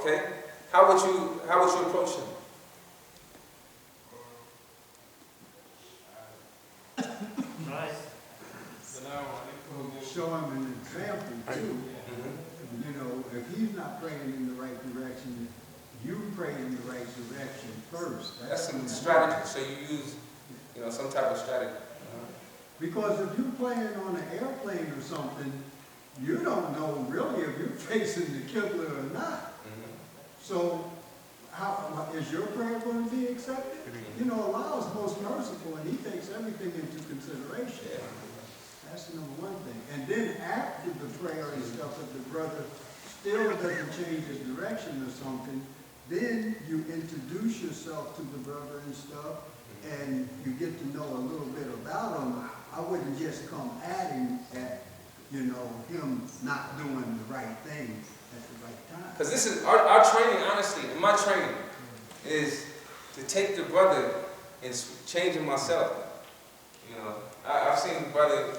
Okay? How would you approach them? Show him an example too. You know, if he's not praying in the right direction, you pray in the right direction first. That's some strategy. So you use, some type of strategy. Because if you're playing on an airplane or something, you don't know really if you're facing the Qibla or not. So how is your prayer going to be accepted? Allah is most merciful and He takes everything into consideration. That's the number one thing. And then after the prayer and stuff, if the brother still doesn't change his direction or something, then you introduce yourself to the brother and stuff, and you get to know a little bit about him. I wouldn't just come at him at, him not doing the right thing at the right time. Because this is our training, honestly, and my training is to take the brother and change him myself. I've seen the brother,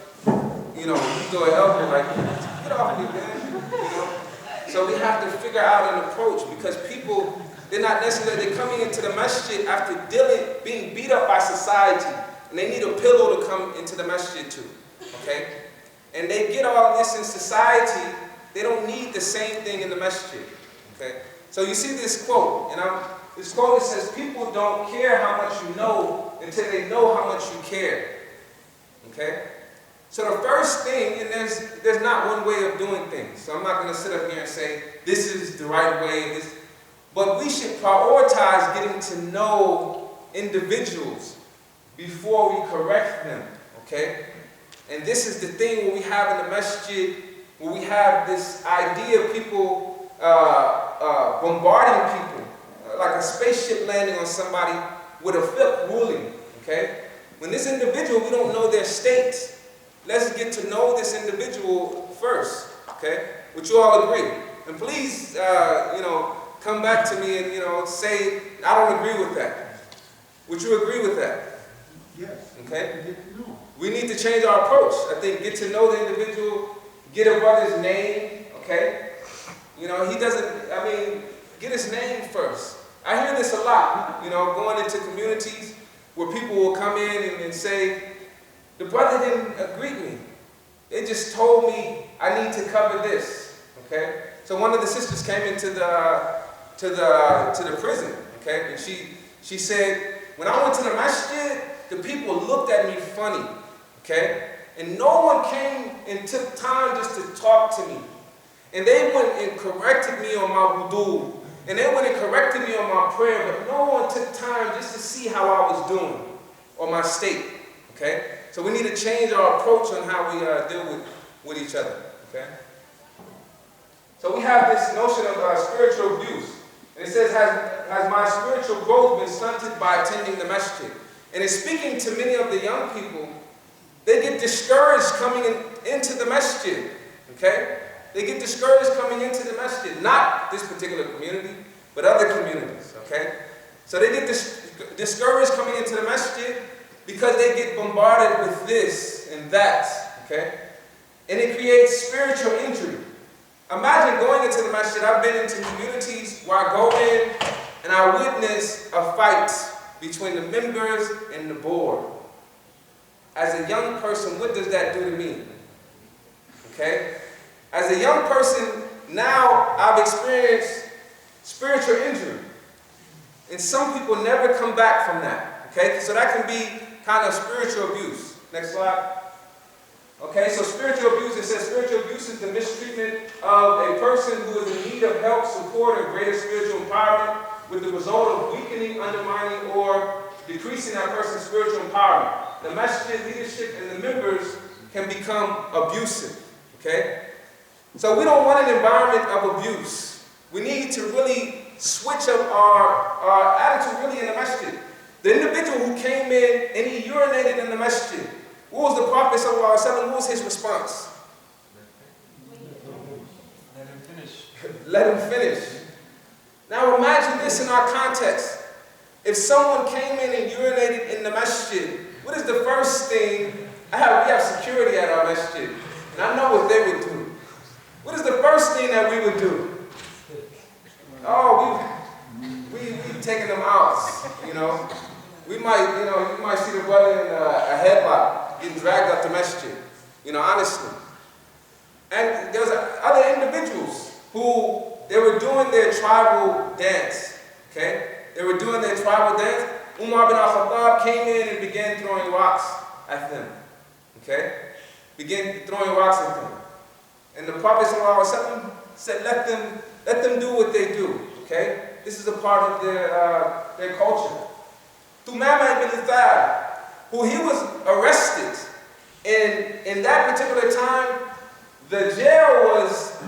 you throw an elbow like, get off me, man. So we have to figure out an approach, because people, they're not necessarily, they're coming into the masjid after being beat up by society, and they need a pillow to come into the masjid too, okay? And they get all this in society, they don't need the same thing in the masjid, okay? So you see this quote, and this quote, it says, people don't care how much you know until they know how much you care, okay? So the first thing, and there's not one way of doing things. So I'm not going to sit up here and say, this is the right way. But we should prioritize getting to know individuals before we correct them, okay? And this is the thing where we have in the masjid, where we have this idea of people bombarding people, like a spaceship landing on somebody with a fiqh ruling, okay? When this individual, we don't know their state. Let's get to know this individual first, okay? Would you all agree? And please, come back to me and, say, I don't agree with that. Would you agree with that? Yes. Okay? We need to change our approach. I think get to know the individual, get a brother's name, okay? He doesn't, get his name first. I hear this a lot, going into communities where people will come in and say, the brother didn't greet me. They just told me I need to cover this. Okay? So one of the sisters came into the prison, okay? And she said, when I went to the masjid, the people looked at me funny. Okay? And no one came and took time just to talk to me. And they went and corrected me on my wudu. And they went and corrected me on my prayer, but no one took time just to see how I was doing or my state. Okay? So we need to change our approach on how we deal with each other, okay? So we have this notion of spiritual abuse. And it says, has my spiritual growth been stunted by attending the masjid? And it's speaking to many of the young people. They get discouraged coming into the masjid, okay? They get discouraged coming into the masjid. Not this particular community, but other communities, okay? So they get discouraged coming into the masjid, because they get bombarded with this and that, okay? And it creates spiritual injury. Imagine going into the masjid. I've been into communities where I go in and I witness a fight between the members and the board. As a young person, what does that do to me? Okay? As a young person, now I've experienced spiritual injury. And some people never come back from that, okay? So that can be kind of spiritual abuse. Next slide. Okay, so spiritual abuse, it says spiritual abuse is the mistreatment of a person who is in need of help, support, or greater spiritual empowerment with the result of weakening, undermining, or decreasing that person's spiritual empowerment. The masjid leadership and the members can become abusive. Okay? So we don't want an environment of abuse. We need to really switch up our attitude really in the masjid. The individual who came in and he urinated in the masjid, what was the Prophet ﷺ, what was his response? Let him finish. Let him finish. Now imagine this in our context. If someone came in and urinated in the masjid, what is the first thing? We have security at our masjid, and I know what they would do. What is the first thing that we would do? Oh, taking them out, you know. We might, you might see the brother in a headlock getting dragged up to masjid, honestly. And there's other individuals who, they were doing their tribal dance, okay? They were doing their tribal dance. Umar bin al-Khattab came in and began throwing rocks at them, okay? Began throwing rocks at them. And the Prophet ﷺ said, let them do what they do, okay? This is a part of their culture. Thumama ibn Uthal, who he was arrested, in that particular time, the jail was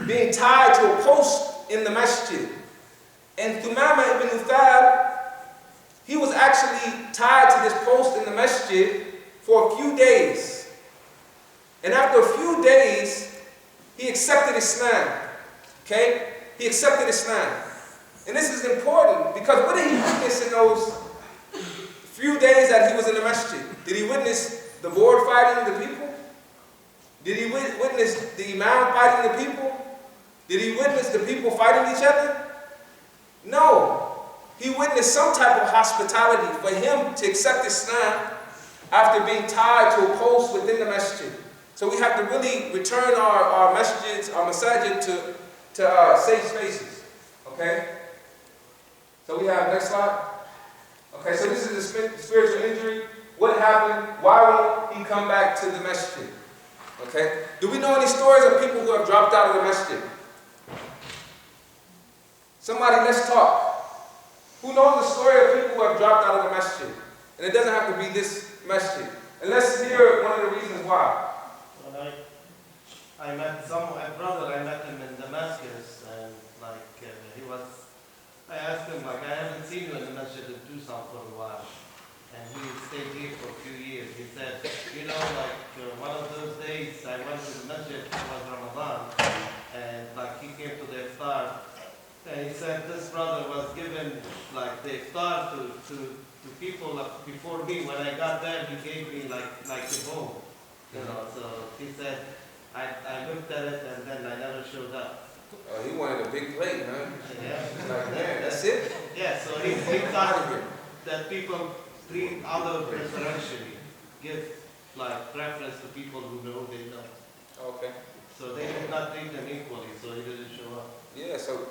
being tied to a post in the masjid. And Thumama ibn Uthal, he was actually tied to this post in the masjid for a few days. And after a few days, he accepted Islam. Okay? He accepted Islam. And this is important because what did he witness in those few days that he was in the masjid? Did he witness the board fighting the people? Did he witness the imam fighting the people? Did he witness the people fighting each other? No. He witnessed some type of hospitality for him to accept Islam after being tied to a post within the masjid. So we have to really return our masjids, our masajid to safe spaces. Okay? So we have, next slide. Okay, so this is a spiritual injury. What happened? Why won't he come back to the masjid? Okay? Do we know any stories of people who have dropped out of the masjid? Somebody, let's talk. Who knows the story of people who have dropped out of the masjid? And it doesn't have to be this masjid. And let's hear one of the reasons why. Well, I met a brother, I met him in Damascus, and I asked him, I haven't seen you in the masjid in Tucson for a while. And he stayed here for a few years. He said, one of those days I went to the masjid, it was Ramadan, and he came to the iftar. And he said this brother was given the iftar to people before me. When I got there, he gave me like a bowl. So he said, I looked at it and then I never showed up. Oh, he wanted a big plate, huh? Yeah. Man, that's it? Yeah, so he thought that people treat others preferentially, give preference to people who know they know. Okay. So they did not treat them equally, so he didn't show up. Yeah, so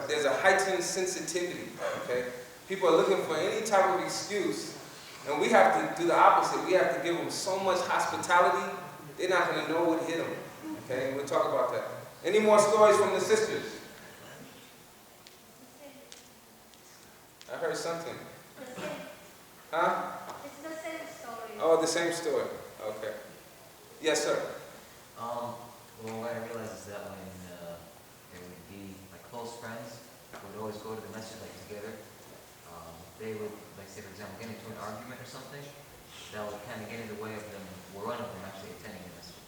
there's a heightened sensitivity, okay? People are looking for any type of excuse, and we have to do the opposite. We have to give them so much hospitality, they're not going to know what hit them, okay? We'll talk about that. Any more stories from the sisters? I heard something. Huh? It's the same story. Oh, the same story. Okay. Yes, sir. Well, what I realized is that when there would be close friends who would always go to the masjid together, they would, say for example, get into an argument or something that would kind of get in the way of them, or one of them actually attending the masjid.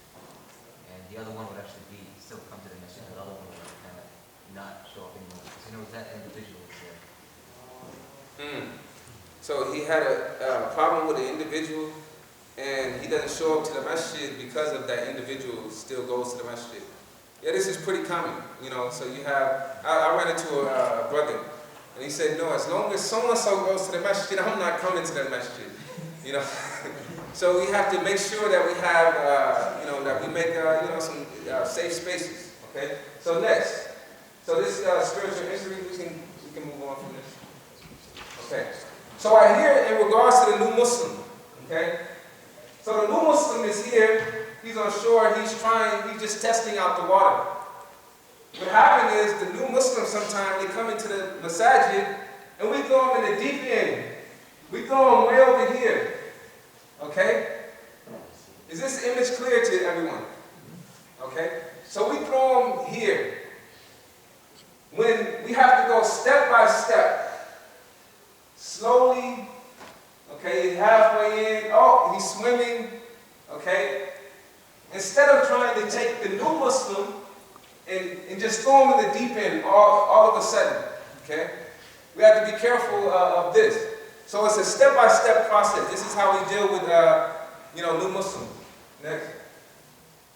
And the other one would actually still come to the masjid, and the other one would kind of not show up anymore. Because that individual was there. So he had a problem with an individual, and he doesn't show up to the masjid because of that individual still goes to the masjid. Yeah, this is pretty common, so you have, I ran into a brother, and he said, no, as long as so-and-so goes to the masjid, I'm not coming to the masjid, So we have to make sure that we have, that we make, some safe spaces, okay? So next, so this spiritual injury, we can move on from this. Okay, so I hear in regards to the new Muslim, okay? So the new Muslim is here, he's on shore, he's just testing out the water. What happened is the new Muslims sometimes, they come into the masajid and we throw them in the deep end. We throw them way over here, okay? Is this image clear to everyone? Okay, so we throw them here. When we have to go step by step, slowly, okay, he's halfway in, oh, he's swimming, okay? Instead of trying to take the new Muslim and just throw him in the deep end all of a sudden, okay? We have to be careful of this. So it's a step-by-step process. This is how we deal with, new Muslims. Next.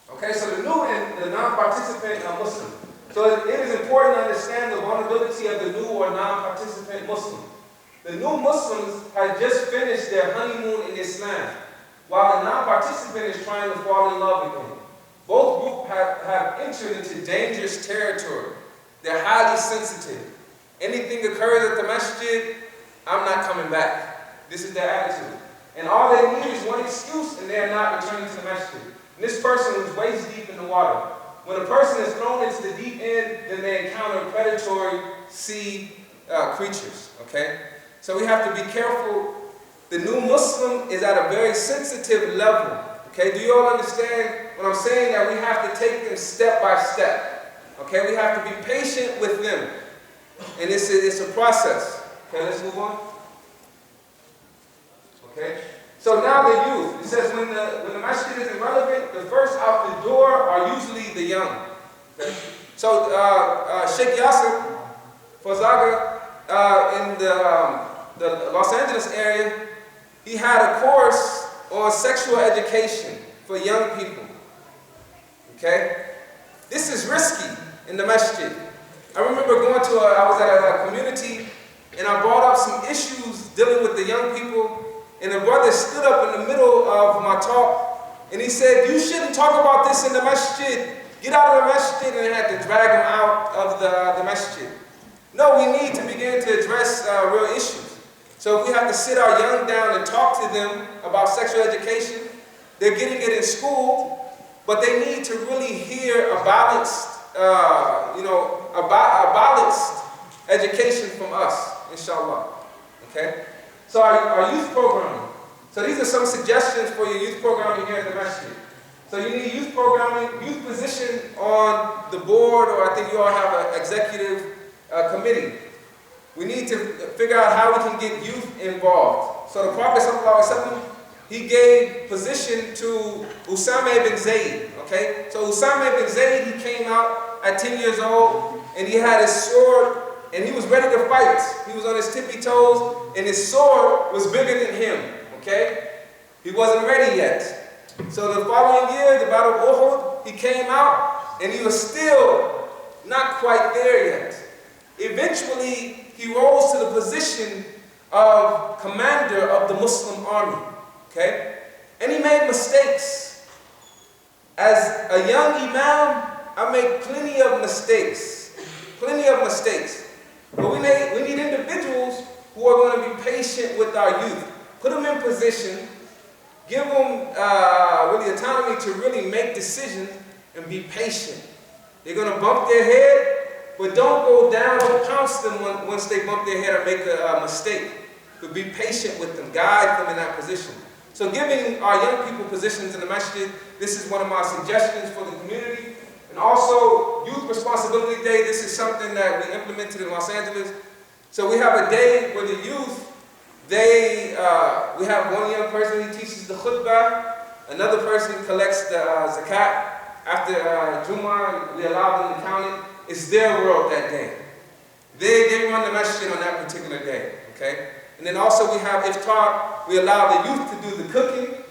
Okay, so the new and the non-participant Muslim. So it is important to understand the vulnerability of the new or non-participant Muslim. The new Muslims had just finished their honeymoon in Islam, while the non-participant is trying to fall in love again. Both groups have entered into dangerous territory. They're highly sensitive. Anything occurs at the masjid, I'm not coming back. This is their attitude. And all they need is one excuse, and they are not returning to the masjid. And this person was waist deep in the water. When a person is thrown into the deep end, then they encounter predatory sea creatures. Okay? So we have to be careful. The new Muslim is at a very sensitive level. Okay? Do you all understand what I'm saying? That we have to take them step by step. Okay? We have to be patient with them. And it's a process. Okay, let's move on. Okay? So now the youth. It says when the masjid is irrelevant, the first out the door are usually the young. Okay? So Sheikh Yasser Fozaga in the Los Angeles area, he had a course on sexual education for young people. Okay? This is risky in the masjid. I remember going to I was at a community and I brought up some issues dealing with the young people, and a brother stood up in the middle of my talk and he said, "You shouldn't talk about this in the masjid. Get out of the masjid," and I had to drag him out of the masjid. No, we need to begin to address real issues. So if we have to sit our young down and talk to them about sexual education, they're getting it in school, but they need to really hear a balanced a balanced education from us, inshallah. Okay? So our youth programming. So these are some suggestions for your youth programming here at the masjid. So you need youth programming, youth position on the board, or I think you all have an executive committee. We need to figure out how we can get youth involved. So the Prophet ﷺ, he gave position to Usama ibn Zayd. Okay? So Usama ibn Zayd, he came out at 10 years old, and he had his sword, and he was ready to fight. He was on his tippy toes, and his sword was bigger than him. Okay? He wasn't ready yet. So the following year, the Battle of Uhud, he came out, and he was still not quite there yet. Eventually, he rose to the position of commander of the Muslim army. Okay? And he made mistakes. As a young imam, I make plenty of mistakes. Plenty of mistakes. But we need individuals who are going to be patient with our youth. Put them in position. Give them really autonomy to really make decisions and be patient. They're going to bump their head, but don't go down, don't pounce them once they bump their head or make a mistake. But be patient with them, guide them in that position. So giving our young people positions in the masjid, this is one of my suggestions for the community. And also, Youth Responsibility Day, this is something that we implemented in Los Angeles. So we have a day where the youth, we have one young person, he teaches the khutbah, another person collects the zakat. After Jummah, we allow them to count it. It's their world that day. They run the masjid on that particular day, okay? And then also we have iftar. We allow the youth to do the cooking.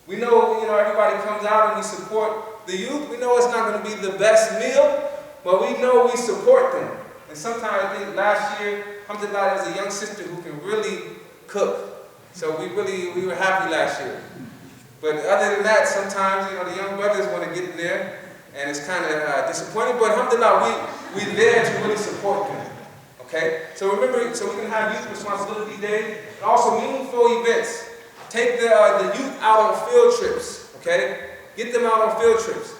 We know, everybody comes out and we support the youth. We know it's not going to be the best meal, but we know we support them. And sometimes I think last year, alhamdulillah, there was a young sister who can really cook. So we were happy last year. But other than that, sometimes, the young brothers want to get in there, and it's kind of disappointing. But alhamdulillah, we're there to really support them. Okay? So remember, so we can have Youth Responsibility Day, and also meaningful events. Take the youth out on field trips. Okay? Get them out on field trips.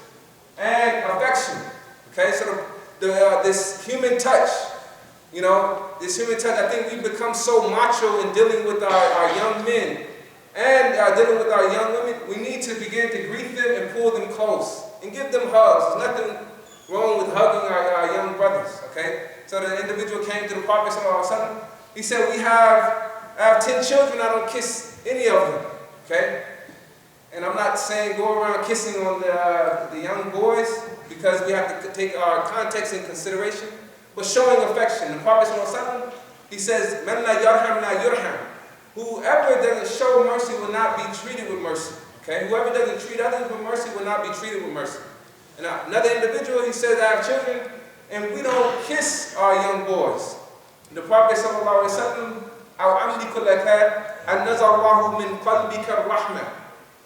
And affection. Okay? So this human touch. This human touch, I think we've become so macho in dealing with our young men and dealing with our young women. We need to begin to greet them and pull them close and give them hugs. There's nothing wrong with hugging our young brothers, okay? So the individual came to the Prophet ﷺ. He said, I have 10 children, I don't kiss any of them, okay? And I'm not saying go around kissing on the young boys, because we have to take our context in consideration. But showing affection. The Prophet ﷺ, he says, "Man la yarham la yurham." Whoever doesn't show mercy will not be treated with mercy. Okay? Whoever doesn't treat others with mercy will not be treated with mercy. And another individual, he says, I have children, and we don't kiss our young boys. The Prophet sallallahu alaihi wasallam,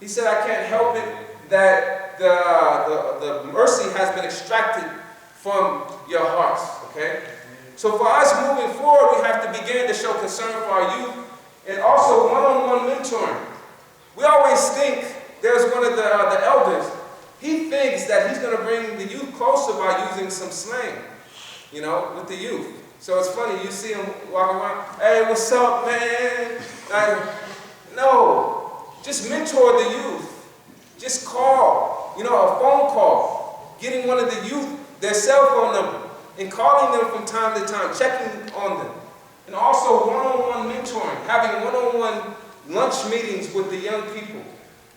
he said, I can't help it that the mercy has been extracted from your hearts, okay? So for us moving forward, we have to begin to show concern for our youth and also one-on-one mentoring. We always think, there's one of the elders, he thinks that he's going to bring the youth closer by using some slang, you know, with the youth. So it's funny, you see him walking around, hey, what's up, man? Like, no, just mentor the youth. Just call, you know, a phone call, getting one of the youth their cell phone number and calling them from time to time, checking on them. And also one-on-one mentoring, having one-on-one lunch meetings with the young people,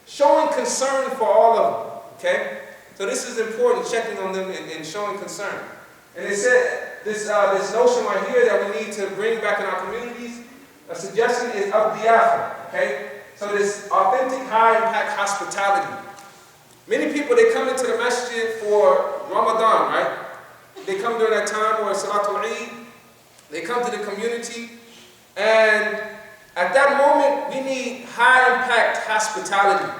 showing concern for all of them, okay? So this is important, checking on them and showing concern. And they said, this notion right here that we need to bring back in our communities, a suggestion is abdiyafa, okay? So this authentic high-impact hospitality. Many people, they come into the masjid for Ramadan, right? They come during that time where Salatul Eid, they come to the community, and at that moment, we need high-impact hospitality.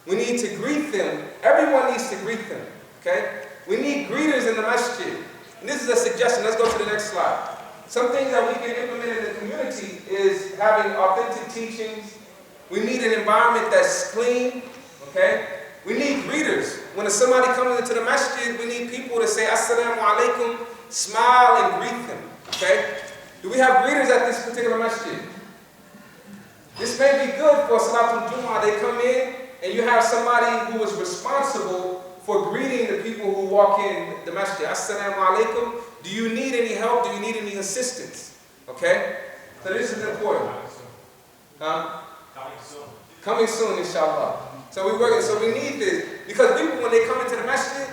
We need to greet them. Everyone needs to greet them, okay? We need greeters in the masjid. And this is a suggestion. Let's go to the next slide. Some things that we can implement in the community is having authentic teachings. We need an environment that's clean, okay? We need greeters. When somebody comes into the masjid, we need people to say, Assalamu alaikum, smile and greet them, okay? Do we have greeters at this particular masjid? This may be good for Salatul Jumu'ah. They come in and you have somebody who is responsible for greeting the people who walk in the masjid. Assalamu alaikum. Do you need any help? Do you need any assistance? Okay? So this is important. Huh? Coming soon, inshallah. So we're working, so we need this. Because people, when they come into the masjid,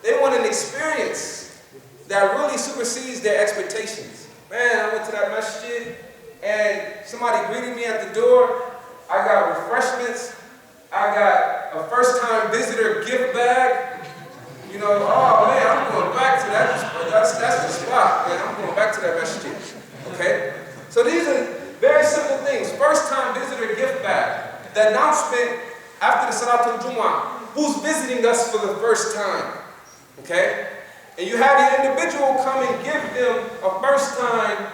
they want an experience that really supersedes their expectations. Man, I went to that masjid and somebody greeted me at the door. I got refreshments. I got a first-time visitor gift bag. You know, oh man, I'm going back to that. That's the spot, man. I'm going back to that masjid. Okay? So these are very simple things. First-time visitor gift bag. The announcement after the Salatul Jumu'ah, who's visiting us for the first time. Okay? And you have the individual come and give them a first-time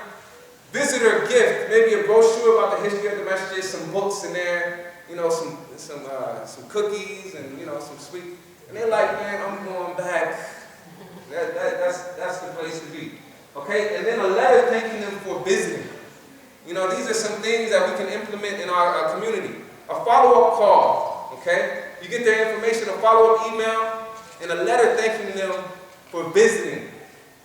visitor gift, maybe a brochure about the history of the masjid, some books in there, you know, some cookies and, you know, some sweet. And they're like, man, I'm going back. That's the place to be. Okay? And then a letter thanking them for visiting. You know, these are some things that we can implement in our community. A follow-up call. Okay? You get their information, a follow-up email, and a letter thanking them for visiting.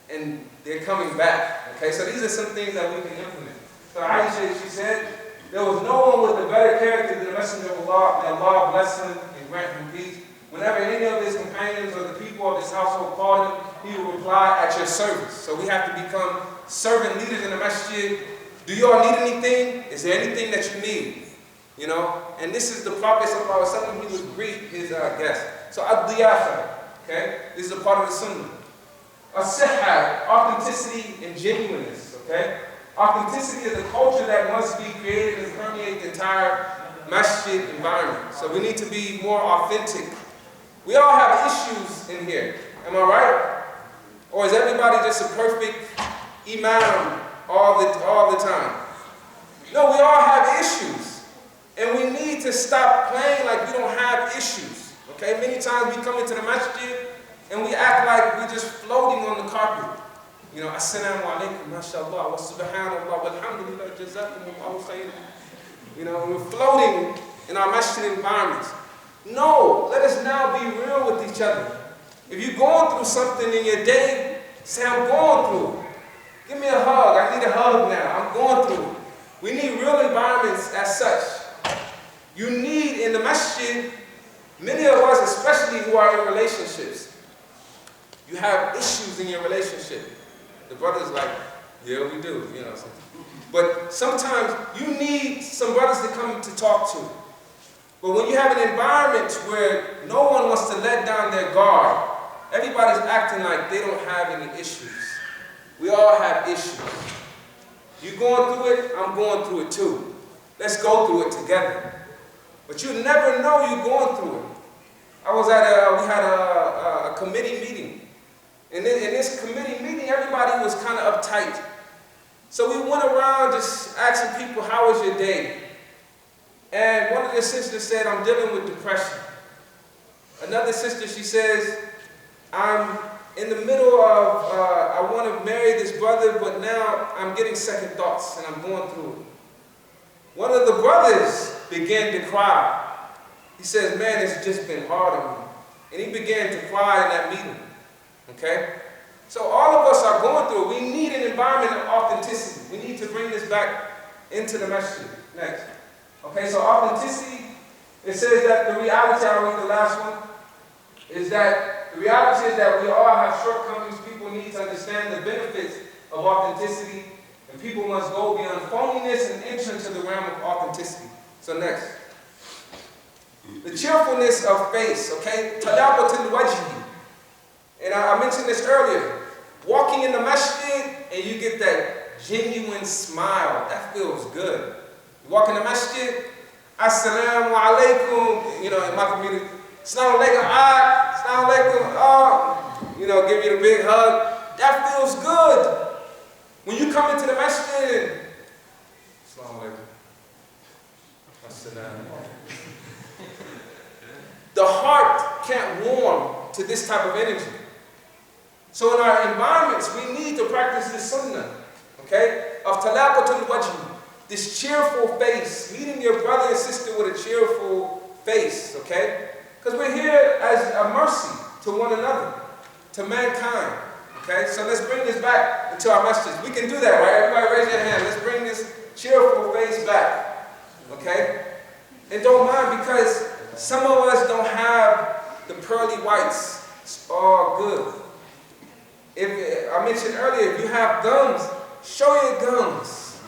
And they're coming back. Okay? So these are some things that we can implement. So Aisha, she said, there was no one with a better character than the Messenger of Allah. May Allah bless him and grant him peace. Whenever any of his companions or the people of this household called him, he would reply, at your service. So we have to become servant leaders in the masjid. Do you all need anything? Is there anything that you need? You know? And this is the Prophet ﷺ, he would greet his guests. So ad-diyafa, okay? This is a part of the sunnah. As-sihha, authenticity and genuineness, okay? Authenticity is a culture that must be created and permeate the entire masjid environment. So we need to be more authentic. We all have issues in here. Am I right? Or is everybody just a perfect imam all the time? No, we all have issues. And we need to stop playing like we don't have issues. Okay? Many times we come into the masjid and we act like we're just floating on the carpet. You know, Assalamu alaikum, mashallah, wa subhanallah, walhamdulillah, jazakumullahu khairan. You know, we're floating in our masjid environments. No, let us now be real with each other. If you're going through something in your day, say, I'm going through it. Give me a hug. I need a hug now. I'm going through it. We need real environments as such. You need in the masjid, many of us, especially who are in relationships, you have issues in your relationship. The brother's like, yeah, we do, you know. But sometimes you need some brothers to come to talk to. But when you have an environment where no one wants to let down their guard, everybody's acting like they don't have any issues. We all have issues. You going through it, I'm going through it too. Let's go through it together. But you never know you're going through it. We had a committee meeting. And in this committee meeting, everybody was kind of uptight. So we went around just asking people, how was your day? And one of the sisters said, I'm dealing with depression. Another sister, she says, I'm in the middle of, I want to marry this brother, but now I'm getting second thoughts and I'm going through it. One of the brothers began to cry. He says, man, it's just been hard on me. And he began to cry in that meeting. Okay? So all of us are going through it. We need an environment of authenticity. We need to bring this back into the masjid. Next. Okay, so authenticity, it says that the reality, I'll read the last one, is that the reality is that we all have shortcomings. People need to understand the benefits of authenticity, and people must go beyond phoniness and enter into the realm of authenticity. So next. The cheerfulness of face, okay? Tadabatul wajhi. And I mentioned this earlier. Walking in the masjid and you get that genuine smile. That feels good. You walk in the masjid, Assalamu alaikum, you know, in my community, Assalamu alaikum, Assalamu alaikum, you know, give you the big hug. That feels good. When you come into the masjid, Assalamu alaikum, Assalamu alaikum. The heart can't warm to this type of energy. So in our environments, we need to practice this sunnah, okay, of talaqatul wajhi, this cheerful face, meeting your brother and sister with a cheerful face, okay? Because we're here as a mercy to one another, to mankind, okay? So let's bring this back into our masjids. We can do that, right? Everybody raise your hand. Let's bring this cheerful face back, okay? And don't mind, because some of us don't have the pearly whites. It's all good. If I mentioned earlier, if you have gums, show your gums.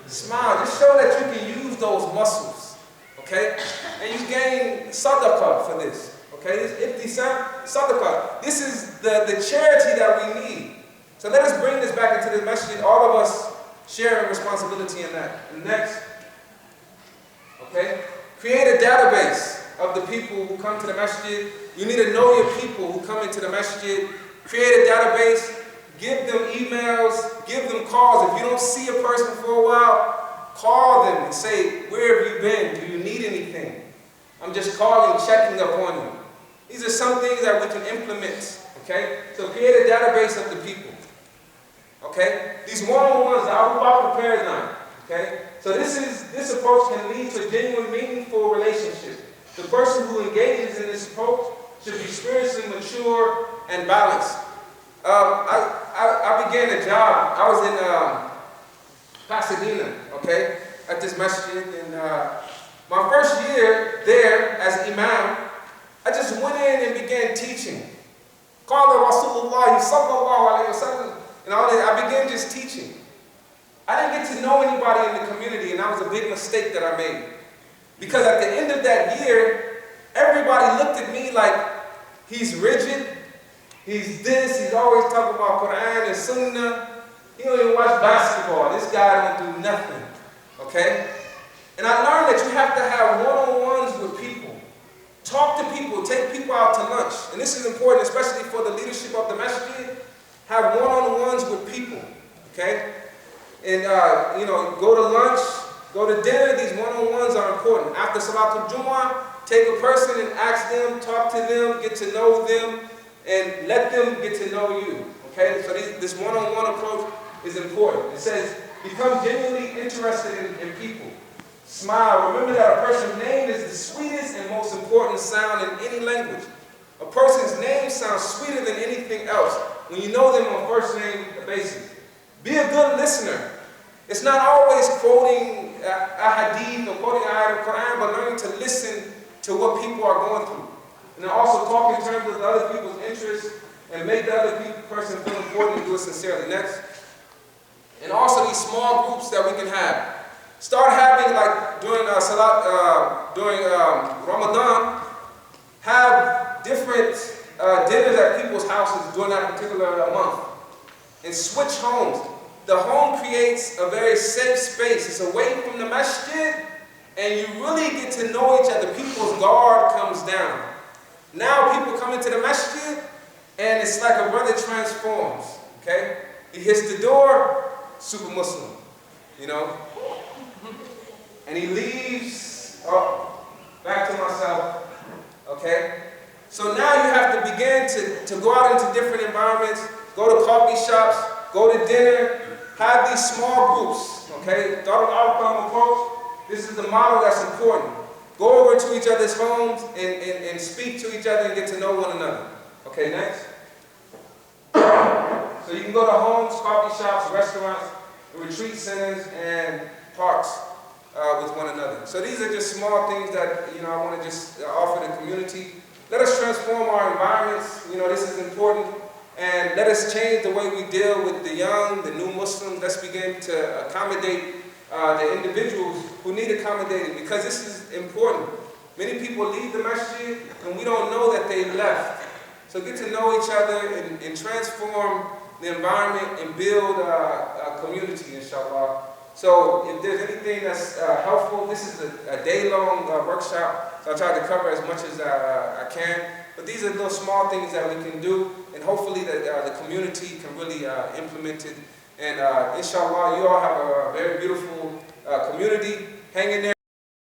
Smile. Just show that you can use those muscles. Okay? And you gain sadaqah for this. Okay? This sadaqah. This is the charity that we need. So let us bring this back into the masjid. All of us sharing responsibility in that. And next. Okay? Create a database of the people who come to the masjid. You need to know your people who come into the masjid. Create a database, give them emails, give them calls. If you don't see a person for a while, call them and say, where have you been? Do you need anything? I'm just calling, checking up on you. These are some things that we can implement, okay? So create a database of the people, okay? These one-on-ones, the Abu Bakr paradigm, okay? So this approach can lead to a genuine, meaningful relationship. The person who engages in this approach should be spiritually mature and balanced. I began a job. I was in Pasadena, okay, at this masjid. And my first year there as imam, I just went in and began teaching. Qala Rasulullah sallallahu alayhi wa sallam. And I began just teaching. I didn't get to know anybody in the community, and that was a big mistake that I made. Because at the end of that year, everybody looked at me like, he's rigid, he's this, he's always talking about Quran and Sunnah. He don't even watch basketball. This guy don't do nothing, okay? And I learned that you have to have one-on-ones with people. Talk to people, take people out to lunch. And this is important, especially for the leadership of the masjid. Have one-on-ones with people, okay? And, you know, go to lunch, go to dinner. These one-on-ones are important. After Salatul Jumu'ah, take a person and ask them, talk to them, get to know them, and let them get to know you. Okay? So this one-on-one approach is important. It says, become genuinely interested in people. Smile. Remember that a person's name is the sweetest and most important sound in any language. A person's name sounds sweeter than anything else when you know them on first name basis. Be a good listener. It's not always quoting a hadith or quoting an ayat of Quran, but learning to listen to what people are going through. And then also talk in terms of other people's interests and make the other person feel important and do it sincerely. Next. And also these small groups that we can have. Start having, like during Ramadan, have different dinners at people's houses during that particular month. And switch homes. The home creates a very safe space. It's away from the masjid, and you really get to know each other. People's guard comes down. Now people come into the masjid, and it's like a brother transforms, okay? He hits the door, super Muslim, you know? And he leaves, oh, back to myself, okay? So now you have to begin to go out into different environments, go to coffee shops, go to dinner, have these small groups, okay? Darul Arqam approach, this is the model that's important. Go over to each other's homes and speak to each other and get to know one another. Okay, next. So you can go to homes, coffee shops, restaurants, retreat centers, and parks with one another. So these are just small things that, I want to just offer the community. Let us transform our environments. This is important. And let us change the way we deal with the young, the new Muslims. Let's begin to accommodate the individuals who need accommodating, because this is important. Many people leave the masjid and we don't know that they left. So get to know each other and transform the environment and build a community, inshallah. So if there's anything that's helpful, this is a day-long workshop, so I'll try to cover as much as I can. But these are those small things that we can do, and hopefully the community can really implement it. And inshallah, you all have a very beautiful community. Hang in there.